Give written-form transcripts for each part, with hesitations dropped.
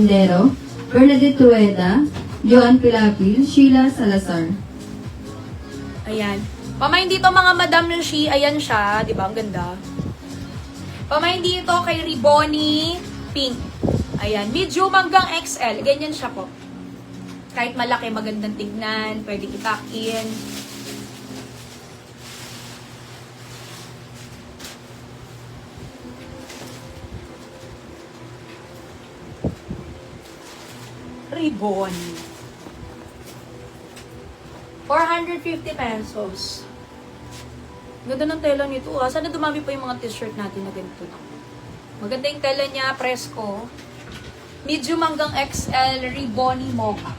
Mendero, Bernadette Rueda, Joan Pilapil, Sheila Salazar. Ayan. Pamain dito mga Madam Lucy, ayan siya, di ba? Ang ganda. Pamain dito kay Riboni Pink. Ayan, medium hanggang XL. Ganyan siya po. Kahit malaki, magandang tignan, pwede itakin. Ribbon. 450 pesos. Ganda ng tela nito ah. Sana dumami pa yung mga t-shirt natin na ganito. Maganda yung tela niya, presko. Medium hanggang XL, Ribboni Mocha.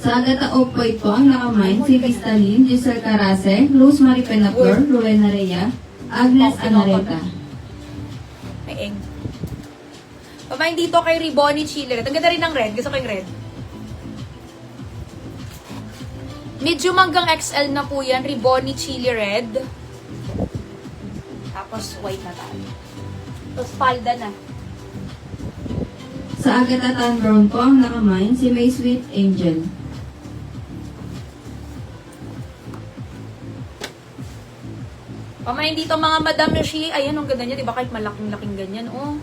Sa Agata Opoy po ang nakamay si Vistalin, Giselle Carase, Rosemary Penapor, Rowena Rhea, Agnes Anareta. May egg. Pamain dito kay Riboni Chili Red. Ang ganda rin ng red. Gusto ko yung red. Medium hanggang XL na po yan. Riboni Chili Red. Tapos white na tayo. Tapos palda na. Sa Agata Tan Brown po ang nakamay si May Sweet Angel. Pamain dito mga Madam Yoshi. Ayan, ang ganda niya. Diba kahit malaking-laking ganyan. Oh.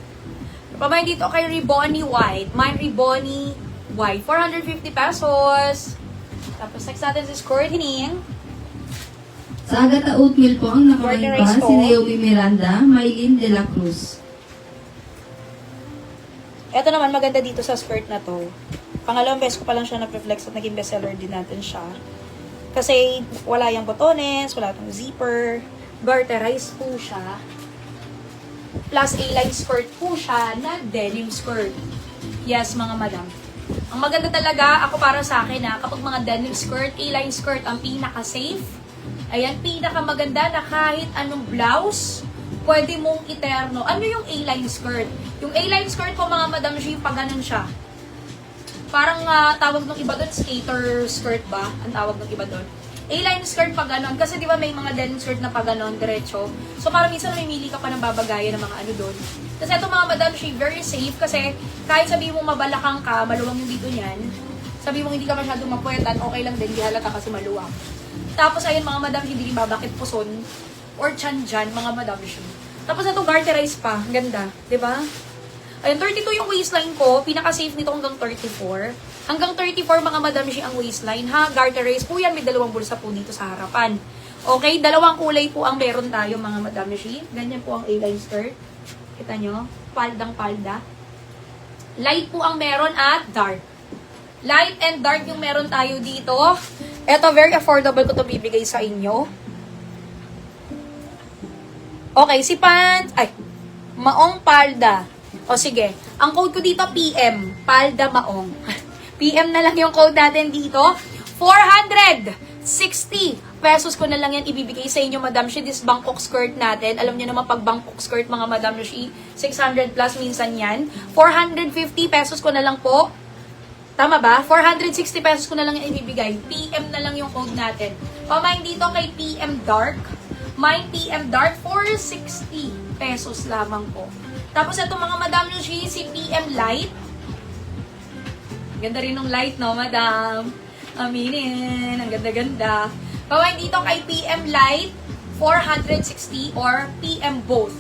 Pamain dito kay Riboni White. Mine Riboni White. 450 pesos. Tapos next natin si Squirt Hining. Sa Agata Oatmeal po ang nakamay pa Organized si po. Naomi Miranda, Maylin De La Cruz. Ito naman maganda dito sa skirt na to. Pangalawang beses ko pa lang siya na-reflex at naging bestseller din natin siya. Kasi wala yung botones, wala itong zipper. Garterized po siya. Plus A-line skirt po siya na denim skirt. Yes, mga madam. Ang maganda talaga, ako para sa akin kapag mga denim skirt, A-line skirt ang pinaka-safe. Ayan, pinaka-maganda na kahit anong blouse, pwede mong iterno. Ano yung A-line skirt? Yung A-line skirt po mga madam, yung pag ganun siya. Parang tawag ng iba doon, skater skirt ba? Ang tawag ng iba doon. A-line skirt pag ganon. Kasi di ba may mga denim skirt na pag ganon, diretso. So parang minsan mamimili ka pa ng babagayan ng mga ano doon. Kasi ito mga madam, she very safe kasi kahit sabi mo mabalakang ka, maluwang yung dito niyan. Sabi mo hindi ka masyadong mapuwetan, okay lang din, di halata kasi maluwang. Tapos ayun mga madam, hindi babakit puson or chan dyan, mga madam she. Tapos ito garterized pa, ganda, di ba? Ayun, 32 yung waistline ko, pinaka-safe nito hanggang 34. Hanggang 34 mga madam she ang waistline ha, garterized po yan, may dalawang bulsa po dito sa harapan. Okay, dalawang kulay po ang meron tayo mga madam she. Ganyan po ang A-line skirt. Kita nyo? Paldang-palda. Light po ang meron at dark. Light and dark yung meron tayo dito. Ito, very affordable ko to bibigay sa inyo. Okay, si pants. Ay, maong palda. O sige, ang code ko dito, PM. Palda maong. PM na lang yung code natin dito. 460 pesos ko na lang yan ibibigay sa inyo, Madam Shi. This Bangkok skirt natin. Alam niyo naman pag Bangkok skirt, mga Madam Shi, 600 plus minsan yan. 450 pesos ko na lang po. Tama ba? 460 pesos ko na lang yan ibibigay. PM na lang yung code natin. Pamain dito kay PM Dark. My PM Dark, 460 pesos lamang po. Tapos ito mga Madam Shi, si PM Light. Ganda rin ng light, no, Madam? Aminin. Ang ganda-ganda. Pamain dito kay PM Light, 460 or PM both.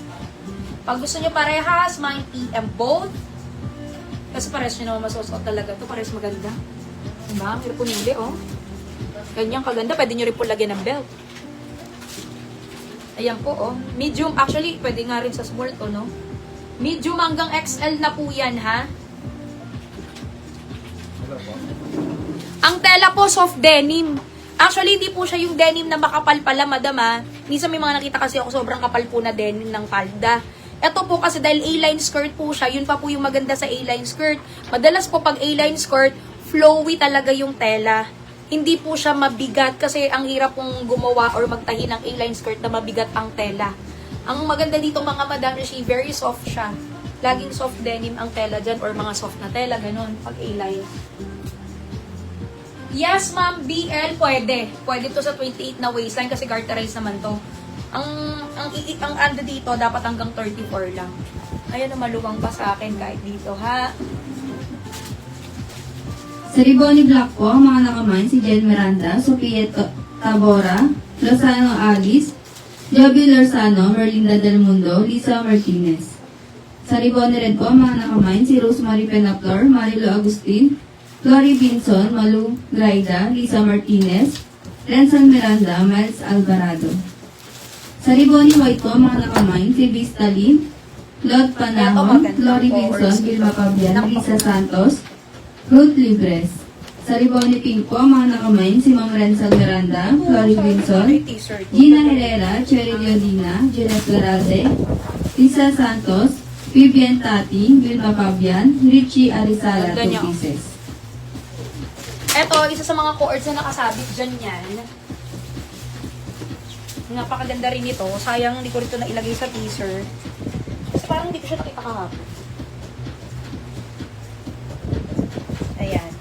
Pag gusto nyo parehas, may PM both. Kasi parehas nyo naman masusuot talaga ito. Parehas maganda. Diba? May punili, oh. Ganyan kaganda. Pwede nyo rin po lagyan ng belt. Ayan po, oh. Medium. Actually, pwede nga rin sa small to, no? Medium hanggang XL na po yan, ha? Ang tela po, soft denim. Actually, hindi po siya yung denim na makapal pala, madam, ha? Minsan may mga nakita kasi ako sobrang kapal po na denim ng palda. Ito po kasi dahil A-line skirt po siya, yun pa po yung maganda sa A-line skirt. Madalas po pag A-line skirt, flowy talaga yung tela. Hindi po siya mabigat kasi ang hirap pong gumawa or magtahi ng A-line skirt na mabigat ang tela. Ang maganda dito mga madam, she very soft siya. Laging soft denim ang tela dyan or mga soft na tela, ganun, pag A-line. Yes, ma'am, BL, pwede. Pwede to sa 28 na waistline kasi garterized naman to. Ang ando dito, dapat hanggang 34 lang. Ayan, maluwang pa sa akin kahit dito, ha? Sa Riboni Black po, ang mga nakamine si Jen Miranda, Sofia Tabora, Lozano Alice, Joby Lorzano, Merlinda Del Mundo, Lisa Martinez. Sa Riboni Red po, ang mga nakamine si Rosemary Penaflor, Marilo Agustin, Glory Binson, Malu Graida, Lisa Martinez, Renson Miranda, Miles Alvarado. Sa Riboni White po, ang mga nakamine si Vista Lin, Claude Panahon, Glory Binson, Vilma Pabian, Lisa Santos, Ruth Libres. Sa Riboni Pink po, ang mga nakamine si Ma'am Renson Miranda, Glory Binson, Gina Herrera, Cherry Leodina, Jeanette Garalde, Lisa Santos, Vivian Tati, Vilma Pabian, Richie Arizala, 2 pieces. Eto, isa sa mga chords na nakasabit dyan yan. Napakaganda rin ito. Sayang hindi ko rito nailagay sa teaser. Kasi parang hindi ko siya nakita kahapon. Ayan.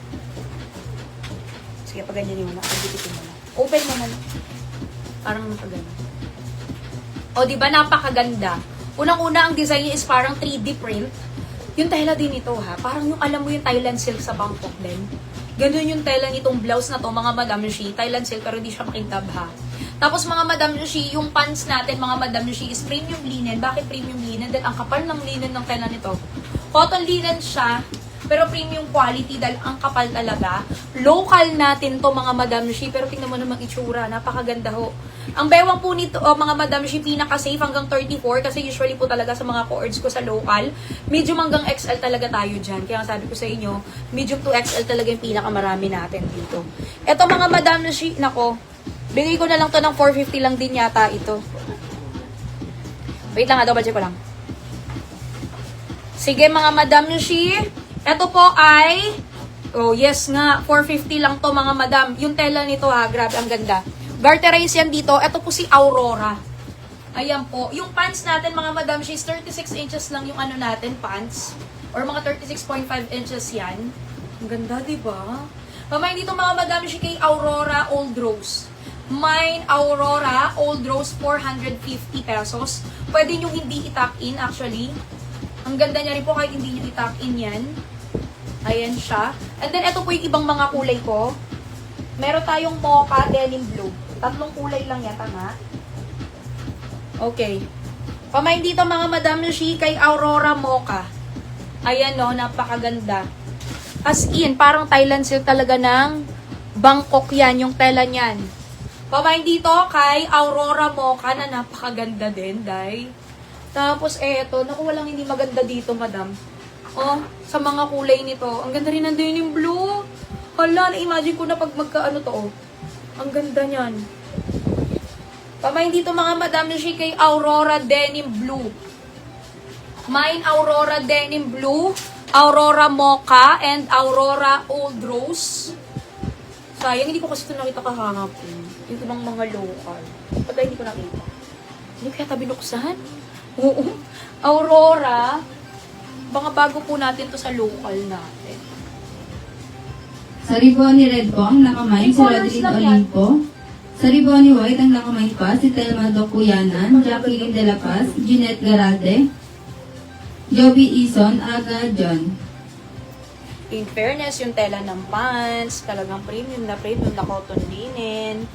Sige, paganyan yun. Nakadikitin mo na. Open mo na. Parang napaganda. O, diba napakaganda? Unang-una, ang design niya is parang 3D print. Yung tela din ito, ha? Parang yung, alam mo yung Thailand silk sa Bangkok din. Ganun yung tela nitong blouse na to, mga Madam Shi. Thailand silk, pero hindi siya makintab, ha? Tapos mga Madam Shi, yung pants natin, mga Madam Shi, is premium linen. Bakit premium linen? Dahil ang kapal ng linen ng tela nito. Cotton linen siya, pero premium quality dahil ang kapal talaga. Local natin to mga Madam Shi, pero tingnan mo namang itsura, napakaganda ho. Ang bewang po nito, mga Madam Shi, pinaka-safe hanggang 34 kasi usually po talaga sa mga co-ords ko sa local, medium hanggang XL talaga tayo dyan. Kaya sabi ko sa inyo, medium to XL talaga yung pinakamarami natin dito. Eto mga Madam Shi, nako, bigay ko na lang to ng 450 lang din yata ito. Wait lang, double check ko lang. Sige mga Madam Shi, ito po ay, oh yes nga, 450 lang to mga madam. Yung tela nito ha, grabe, ang ganda. Garterize yan dito. Ito po si Aurora. Ayan po. Yung pants natin mga madam, she's 36 inches lang yung ano natin, pants. Or mga 36.5 inches yan. Ang ganda, diba? Mamay dito mga madam, she kay Aurora Old Rose. Mine Aurora Old Rose, 450 pesos. Pwede nyo hindi i-tuck in actually. Ang ganda niya rin po kahit hindi nyo i-tuck in yan. Ayan siya. And then, ito po yung ibang mga kulay ko. Meron tayong mocha, denim blue. 3 kulay lang yan, tama? Okay. Pamain dito mga Madam Shi kay Aurora Mocha. Ayan no, napakaganda. As in, parang Thailand silk talaga ng Bangkok yan, yung tela niyan. Pamain dito kay Aurora Mocha na napakaganda din, day. Tapos eto, naku, walang hindi maganda dito, madam. Oh, sa mga kulay nito. Ang ganda rin ng denim blue. Hala, na-imagine ko na pag magkaano to, oh. Ang ganda niyan. Pamain dito mga Madam Shi kay Aurora Denim Blue. Mine Aurora Denim Blue, Aurora Mocha, and Aurora Old Rose. Sayang, hindi ko kasi ito nakita kahapon. Yung ibang mga local. Ba't hindi ko nakita? Hindi ko yata binuksan? Oo. Aurora. Baka bago po natin to sa local natin. Sa Riboni Red po, ang nakamine si Rodrigo Olimpo. Sa Riboni White, ang nakamine pa si Telma Docuyanan, Jacqueline De La Paz, Jeanette Garalde, Joby Ison, Aga John. In fairness, yung tela ng pants, talagang premium na cotton linen.